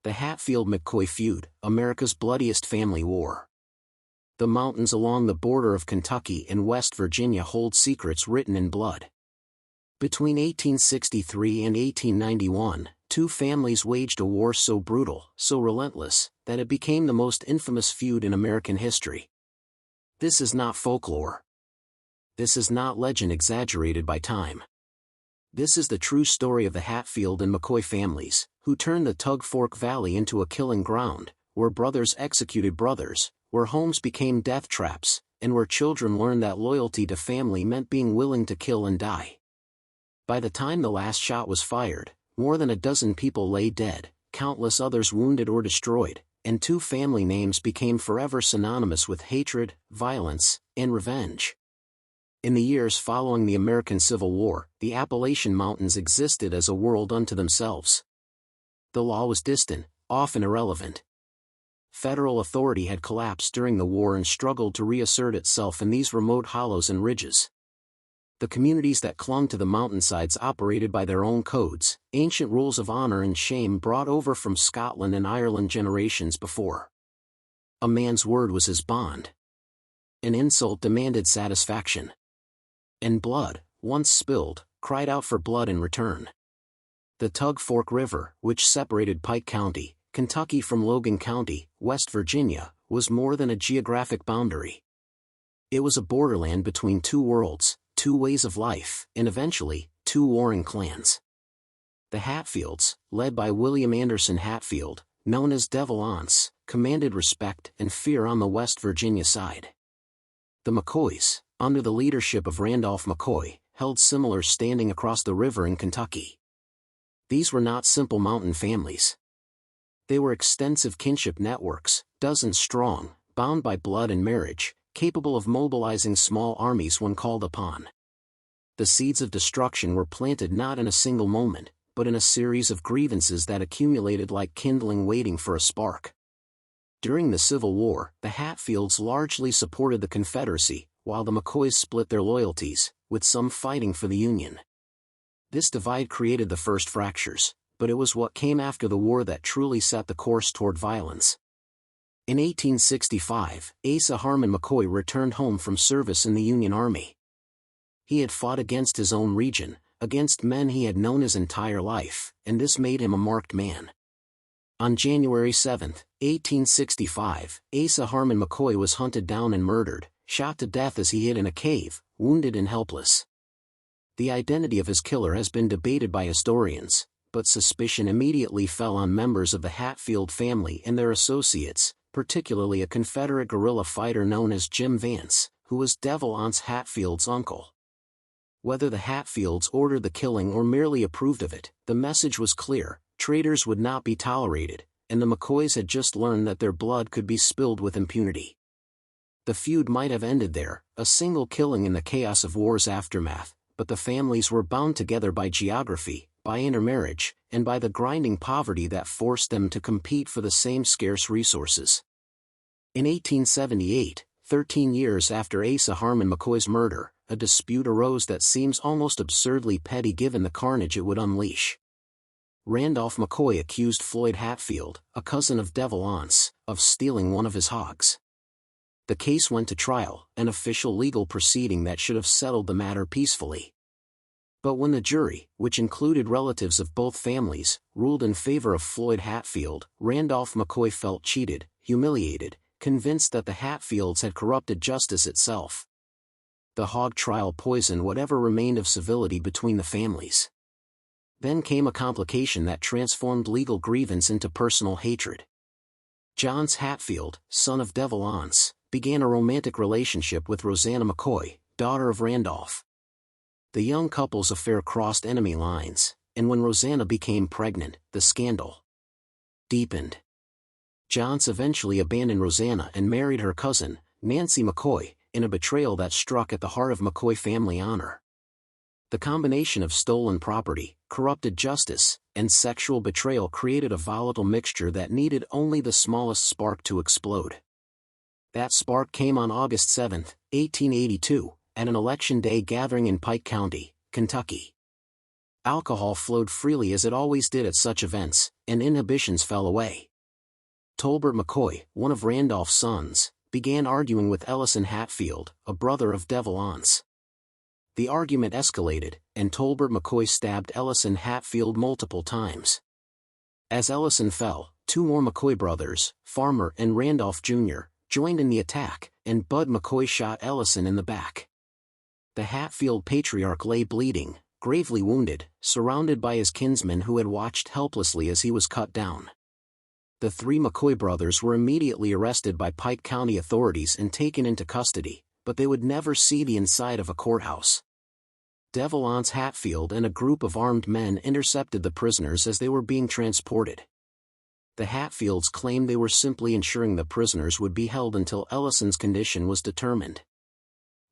The Hatfield-McCoy feud, America's bloodiest family war. The mountains along the border of Kentucky and West Virginia hold secrets written in blood. Between 1863 and 1891, two families waged a war so brutal, so relentless, that it became the most infamous feud in American history. This is not folklore. This is not legend exaggerated by time. This is the true story of the Hatfield and McCoy families, who turned the Tug Fork Valley into a killing ground, where brothers executed brothers, where homes became death traps, and where children learned that loyalty to family meant being willing to kill and die. By the time the last shot was fired, more than a dozen people lay dead, countless others wounded or destroyed, and two family names became forever synonymous with hatred, violence, and revenge. In the years following the American Civil War, the Appalachian Mountains existed as a world unto themselves. The law was distant, often irrelevant. Federal authority had collapsed during the war and struggled to reassert itself in these remote hollows and ridges. The communities that clung to the mountainsides operated by their own codes, ancient rules of honor and shame brought over from Scotland and Ireland generations before. A man's word was his bond. An insult demanded satisfaction. And blood, once spilled, cried out for blood in return. The Tug Fork River, which separated Pike County, Kentucky from Logan County, West Virginia, was more than a geographic boundary. It was a borderland between two worlds, two ways of life, and eventually, two warring clans. The Hatfields, led by William Anderson Hatfield, known as Devil Anse, commanded respect and fear on the West Virginia side. The McCoys, under the leadership of Randolph McCoy, held similar standing across the river in Kentucky. These were not simple mountain families. They were extensive kinship networks, dozens strong, bound by blood and marriage, capable of mobilizing small armies when called upon. The seeds of destruction were planted not in a single moment, but in a series of grievances that accumulated like kindling waiting for a spark. During the Civil War, the Hatfields largely supported the Confederacy, while the McCoys split their loyalties, with some fighting for the Union. This divide created the first fractures, but it was what came after the war that truly set the course toward violence. In 1865, Asa Harmon McCoy returned home from service in the Union Army. He had fought against his own region, against men he had known his entire life, and this made him a marked man. On January 7, 1865, Asa Harmon McCoy was hunted down and murdered, shot to death as he hid in a cave, wounded and helpless. The identity of his killer has been debated by historians, but suspicion immediately fell on members of the Hatfield family and their associates, particularly a Confederate guerrilla fighter known as Jim Vance, who was Devil Anse Hatfield's uncle. Whether the Hatfields ordered the killing or merely approved of it, the message was clear: traitors would not be tolerated, and the McCoys had just learned that their blood could be spilled with impunity. The feud might have ended there, a single killing in the chaos of war's aftermath, but the families were bound together by geography, by intermarriage, and by the grinding poverty that forced them to compete for the same scarce resources. In 1878, 13 years after Asa Harmon McCoy's murder, a dispute arose that seems almost absurdly petty given the carnage it would unleash. Randolph McCoy accused Floyd Hatfield, a cousin of Devil Anse, of stealing one of his hogs. The case went to trial, an official legal proceeding that should have settled the matter peacefully. But when the jury, which included relatives of both families, ruled in favor of Floyd Hatfield, Randolph McCoy felt cheated, humiliated, convinced that the Hatfields had corrupted justice itself. The hog trial poisoned whatever remained of civility between the families. Then came a complication that transformed legal grievance into personal hatred. Johns Hatfield, son of Devil Anse, began a romantic relationship with Rosanna McCoy, daughter of Randolph. The young couple's affair crossed enemy lines, and when Rosanna became pregnant, the scandal deepened. Johns eventually abandoned Rosanna and married her cousin, Nancy McCoy, in a betrayal that struck at the heart of McCoy family honor. The combination of stolen property, corrupted justice, and sexual betrayal created a volatile mixture that needed only the smallest spark to explode. That spark came on August 7, 1882, at an election day gathering in Pike County, Kentucky. Alcohol flowed freely as it always did at such events, and inhibitions fell away. Tolbert McCoy, one of Randolph's sons, began arguing with Ellison Hatfield, a brother of Devil Anse. The argument escalated, and Tolbert McCoy stabbed Ellison Hatfield multiple times. As Ellison fell, two more McCoy brothers, Farmer and Randolph Jr., joined in the attack, and Bud McCoy shot Ellison in the back. The Hatfield patriarch lay bleeding, gravely wounded, surrounded by his kinsmen who had watched helplessly as he was cut down. The three McCoy brothers were immediately arrested by Pike County authorities and taken into custody, but they would never see the inside of a courthouse. Devil Anse Hatfield and a group of armed men intercepted the prisoners as they were being transported. The Hatfields claimed they were simply ensuring the prisoners would be held until Ellison's condition was determined.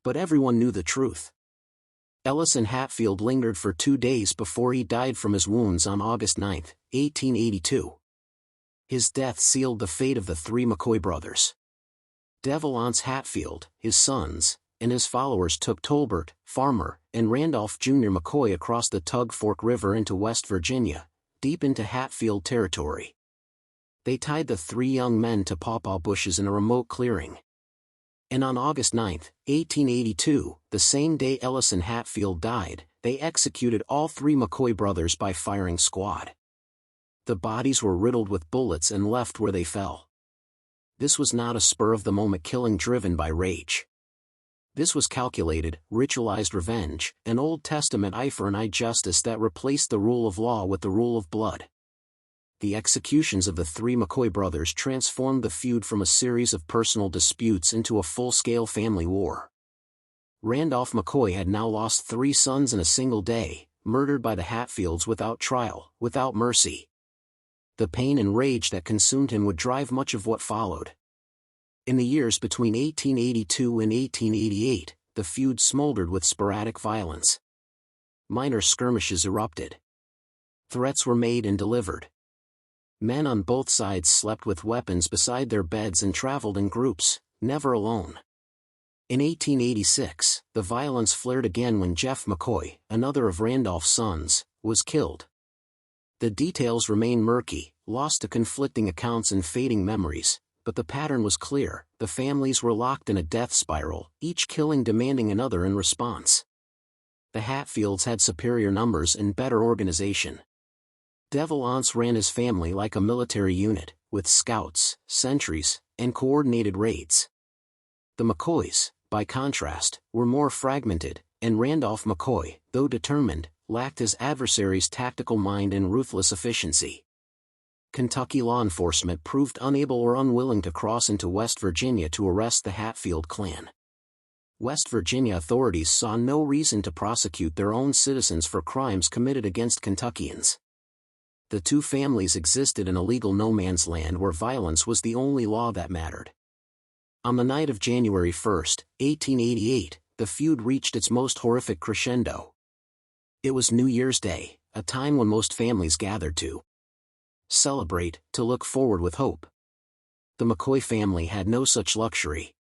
But everyone knew the truth. Ellison Hatfield lingered for 2 days before he died from his wounds on August 9, 1882. His death sealed the fate of the three McCoy brothers. Devil Anse Hatfield, his sons, and his followers took Tolbert, Farmer, and Randolph Jr. McCoy across the Tug Fork River into West Virginia, deep into Hatfield territory. They tied the three young men to pawpaw bushes in a remote clearing. And on August 9, 1882, the same day Ellison Hatfield died, they executed all three McCoy brothers by firing squad. The bodies were riddled with bullets and left where they fell. This was not a spur-of-the-moment killing driven by rage. This was calculated, ritualized revenge, an Old Testament eye for an eye justice that replaced the rule of law with the rule of blood. The executions of the three McCoy brothers transformed the feud from a series of personal disputes into a full-scale family war. Randolph McCoy had now lost 3 sons in a single day, murdered by the Hatfields without trial, without mercy. The pain and rage that consumed him would drive much of what followed. In the years between 1882 and 1888, the feud smoldered with sporadic violence. Minor skirmishes erupted. Threats were made and delivered. Men on both sides slept with weapons beside their beds and traveled in groups, never alone. In 1886, the violence flared again when Jeff McCoy, another of Randolph's sons, was killed. The details remain murky, lost to conflicting accounts and fading memories, but the pattern was clear: the families were locked in a death spiral, each killing demanding another in response. The Hatfields had superior numbers and better organization. Devil Anse ran his family like a military unit, with scouts, sentries, and coordinated raids. The McCoys, by contrast, were more fragmented, and Randolph McCoy, though determined, lacked his adversary's tactical mind and ruthless efficiency. Kentucky law enforcement proved unable or unwilling to cross into West Virginia to arrest the Hatfield clan. West Virginia authorities saw no reason to prosecute their own citizens for crimes committed against Kentuckians. The two families existed in a legal no-man's land where violence was the only law that mattered. On the night of January 1, 1888, the feud reached its most horrific crescendo. It was New Year's Day, a time when most families gathered to celebrate, to look forward with hope. The McCoy family had no such luxury.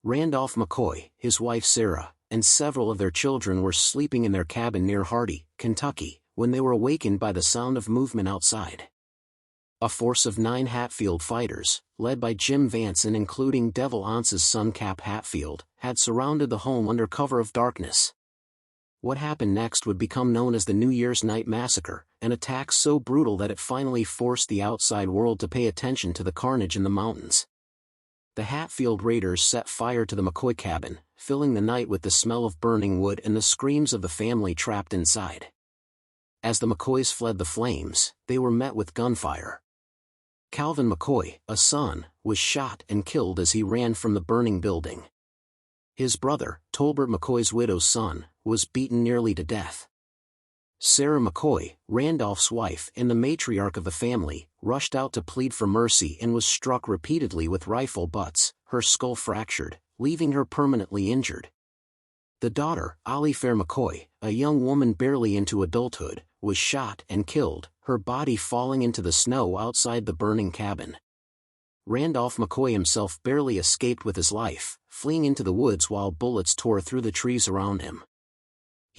Randolph McCoy, his wife Sarah, and several of their children were sleeping in their cabin near Hardy, Kentucky, when they were awakened by the sound of movement outside. A force of 9 Hatfield fighters, led by Jim Vance and including Devil Anse's son Cap Hatfield, had surrounded the home under cover of darkness. What happened next would become known as the New Year's Night Massacre, an attack so brutal that it finally forced the outside world to pay attention to the carnage in the mountains. The Hatfield raiders set fire to the McCoy cabin, filling the night with the smell of burning wood and the screams of the family trapped inside. As the McCoys fled the flames, they were met with gunfire. Calvin McCoy, a son, was shot and killed as he ran from the burning building. His brother, Tolbert McCoy's widow's son, was beaten nearly to death. Sarah McCoy, Randolph's wife and the matriarch of the family, rushed out to plead for mercy and was struck repeatedly with rifle butts, her skull fractured, leaving her permanently injured. The daughter, Ollie Fair McCoy, a young woman barely into adulthood, was shot and killed, her body falling into the snow outside the burning cabin. Randolph McCoy himself barely escaped with his life, fleeing into the woods while bullets tore through the trees around him.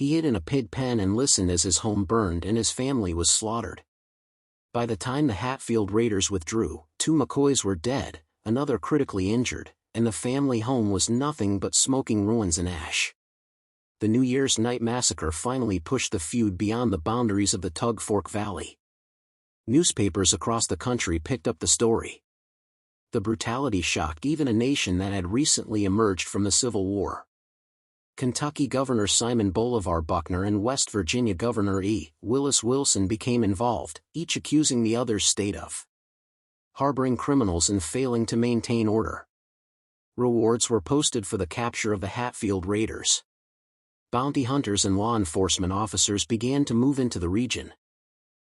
He hid in a pig pen and listened as his home burned and his family was slaughtered. By the time the Hatfield raiders withdrew, 2 McCoys were dead, another critically injured, and the family home was nothing but smoking ruins and ash. The New Year's Night Massacre finally pushed the feud beyond the boundaries of the Tug Fork Valley. Newspapers across the country picked up the story. The brutality shocked even a nation that had recently emerged from the Civil War. Kentucky Governor Simon Bolivar Buckner and West Virginia Governor E. Willis Wilson became involved, each accusing the other's state of harboring criminals and failing to maintain order. Rewards were posted for the capture of the Hatfield raiders. Bounty hunters and law enforcement officers began to move into the region.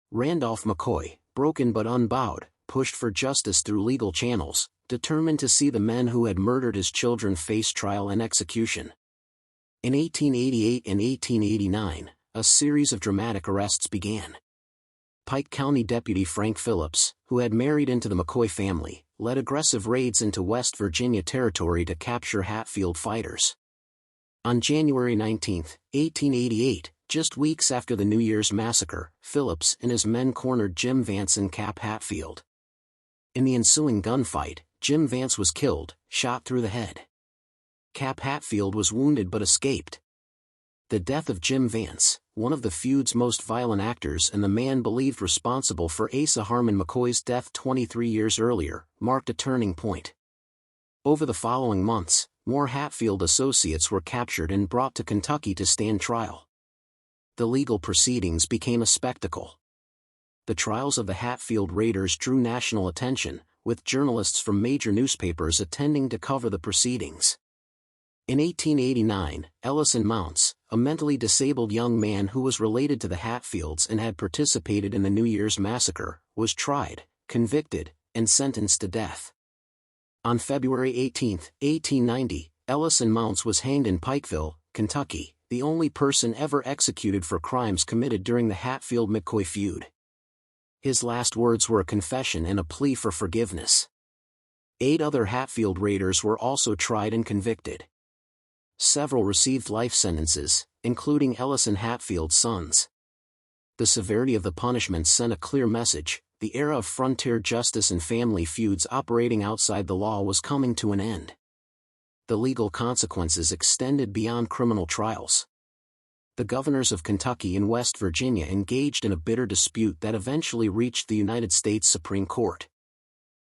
Randolph McCoy, broken but unbowed, pushed for justice through legal channels, determined to see the men who had murdered his children face trial and execution. In 1888 and 1889, a series of dramatic arrests began. Pike County Deputy Frank Phillips, who had married into the McCoy family, led aggressive raids into West Virginia territory to capture Hatfield fighters. On January 19, 1888, just weeks after the New Year's Massacre, Phillips and his men cornered Jim Vance and Cap Hatfield. In the ensuing gunfight, Jim Vance was killed, shot through the head. Cap Hatfield was wounded but escaped. The death of Jim Vance, one of the feud's most violent actors and the man believed responsible for Asa Harmon McCoy's death 23 years earlier, marked a turning point. Over the following months, more Hatfield associates were captured and brought to Kentucky to stand trial. The legal proceedings became a spectacle. The trials of the Hatfield raiders drew national attention, with journalists from major newspapers attending to cover the proceedings. In 1889, Ellison Mounts, a mentally disabled young man who was related to the Hatfields and had participated in the New Year's Massacre, was tried, convicted, and sentenced to death. On February 18, 1890, Ellison Mounts was hanged in Pikeville, Kentucky, the only person ever executed for crimes committed during the Hatfield-McCoy feud. His last words were a confession and a plea for forgiveness. 8 other Hatfield raiders were also tried and convicted. Several received life sentences, including Ellison Hatfield's sons. The severity of the punishments sent a clear message: the era of frontier justice and family feuds operating outside the law was coming to an end. The legal consequences extended beyond criminal trials. The governors of Kentucky and West Virginia engaged in a bitter dispute that eventually reached the United States Supreme Court.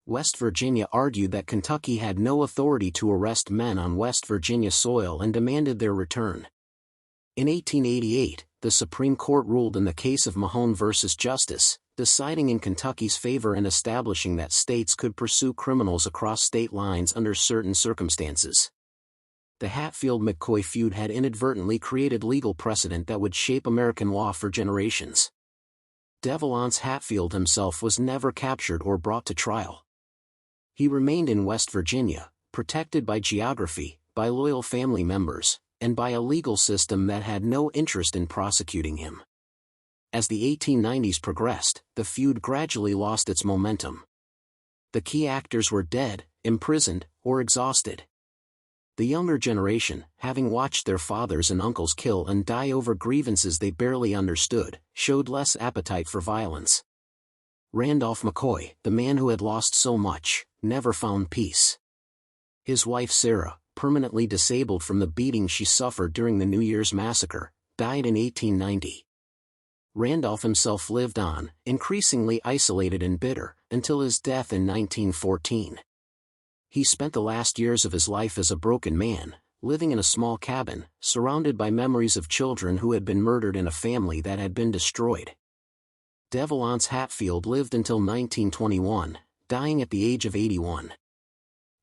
West Virginia argued that Kentucky had no authority to arrest men on West Virginia soil and demanded their return. In 1888, the Supreme Court ruled in the case of Mahone v. Justice, deciding in Kentucky's favor and establishing that states could pursue criminals across state lines under certain circumstances. The Hatfield-McCoy feud had inadvertently created legal precedent that would shape American law for generations. Devalance Hatfield himself was never captured or brought to trial. He remained in West Virginia, protected by geography, by loyal family members, and by a legal system that had no interest in prosecuting him. As the 1890s progressed, the feud gradually lost its momentum. The key actors were dead, imprisoned, or exhausted. The younger generation, having watched their fathers and uncles kill and die over grievances they barely understood, showed less appetite for violence. Randolph McCoy, the man who had lost so much, never found peace. His wife Sarah, permanently disabled from the beating she suffered during the New Year's Massacre, died in 1890. Randolph himself lived on, increasingly isolated and bitter, until his death in 1914. He spent the last years of his life as a broken man, living in a small cabin, surrounded by memories of children who had been murdered in a family that had been destroyed. Devalance Hatfield lived until 1921, dying at the age of 81.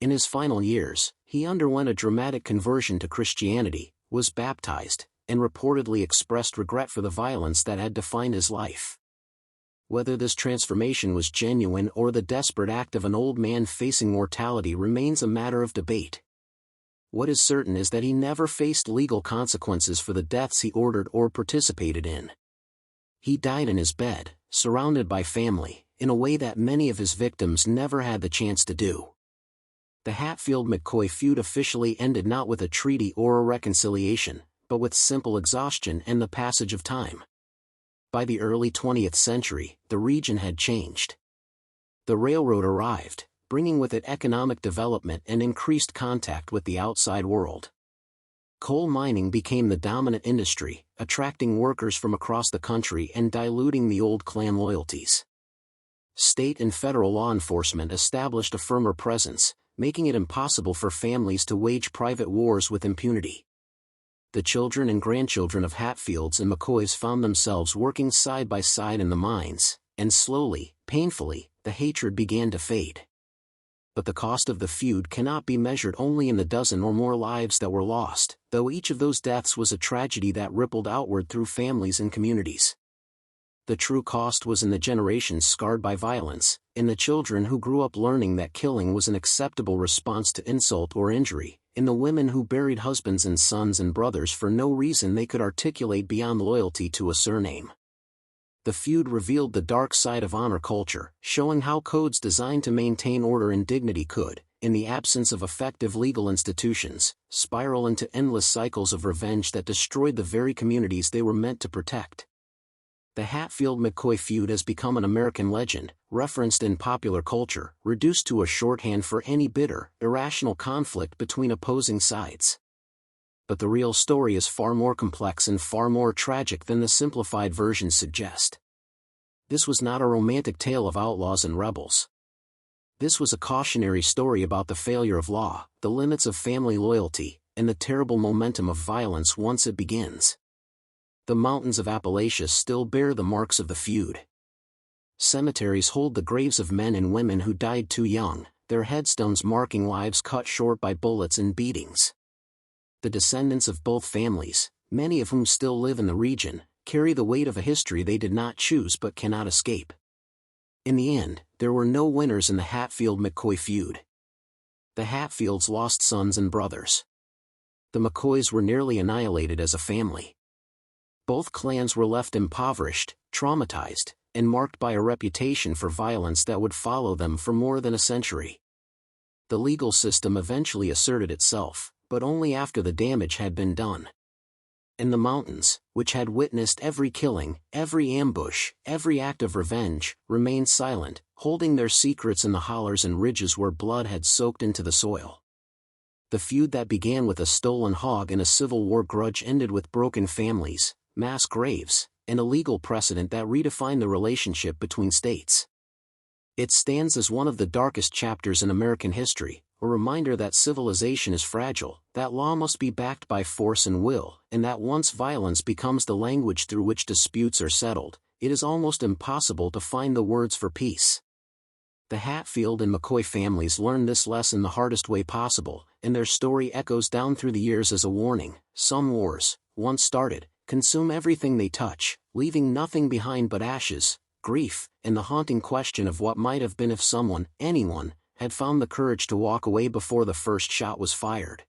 In his final years, he underwent a dramatic conversion to Christianity, was baptized, and reportedly expressed regret for the violence that had defined his life. Whether this transformation was genuine or the desperate act of an old man facing mortality remains a matter of debate. What is certain is that he never faced legal consequences for the deaths he ordered or participated in. He died in his bed, surrounded by family, in a way that many of his victims never had the chance to do. The Hatfield-McCoy feud officially ended not with a treaty or a reconciliation, but with simple exhaustion and the passage of time. By the early 20th century, the region had changed. The railroad arrived, bringing with it economic development and increased contact with the outside world. Coal mining became the dominant industry, attracting workers from across the country and diluting the old clan loyalties. State and federal law enforcement established a firmer presence, making it impossible for families to wage private wars with impunity. The children and grandchildren of Hatfields and McCoys found themselves working side by side in the mines, and slowly, painfully, the hatred began to fade. But the cost of the feud cannot be measured only in the dozen or more lives that were lost, though each of those deaths was a tragedy that rippled outward through families and communities. The true cost was in the generations scarred by violence, in the children who grew up learning that killing was an acceptable response to insult or injury, in the women who buried husbands and sons and brothers for no reason they could articulate beyond loyalty to a surname. The feud revealed the dark side of honor culture, showing how codes designed to maintain order and dignity could, in the absence of effective legal institutions, spiral into endless cycles of revenge that destroyed the very communities they were meant to protect. The Hatfield-McCoy feud has become an American legend, referenced in popular culture, reduced to a shorthand for any bitter, irrational conflict between opposing sides. But the real story is far more complex and far more tragic than the simplified versions suggest. This was not a romantic tale of outlaws and rebels. This was a cautionary story about the failure of law, the limits of family loyalty, and the terrible momentum of violence once it begins. The mountains of Appalachia still bear the marks of the feud. Cemeteries hold the graves of men and women who died too young, their headstones marking lives cut short by bullets and beatings. The descendants of both families, many of whom still live in the region, carry the weight of a history they did not choose but cannot escape. In the end, there were no winners in the Hatfield-McCoy feud. The Hatfields lost sons and brothers. The McCoys were nearly annihilated as a family. Both clans were left impoverished, traumatized, and marked by a reputation for violence that would follow them for more than a century. The legal system eventually asserted itself, but only after the damage had been done. And the mountains, which had witnessed every killing, every ambush, every act of revenge, remained silent, holding their secrets in the hollers and ridges where blood had soaked into the soil. The feud that began with a stolen hog and a Civil War grudge ended with broken families, mass graves, and a legal precedent that redefined the relationship between states. It stands as one of the darkest chapters in American history, a reminder that civilization is fragile, that law must be backed by force and will, and that once violence becomes the language through which disputes are settled, it is almost impossible to find the words for peace. The Hatfield and McCoy families learned this lesson the hardest way possible, and their story echoes down through the years as a warning. Some wars, once started, consume everything they touch, leaving nothing behind but ashes, grief, and the haunting question of what might have been if someone, anyone, had found the courage to walk away before the first shot was fired.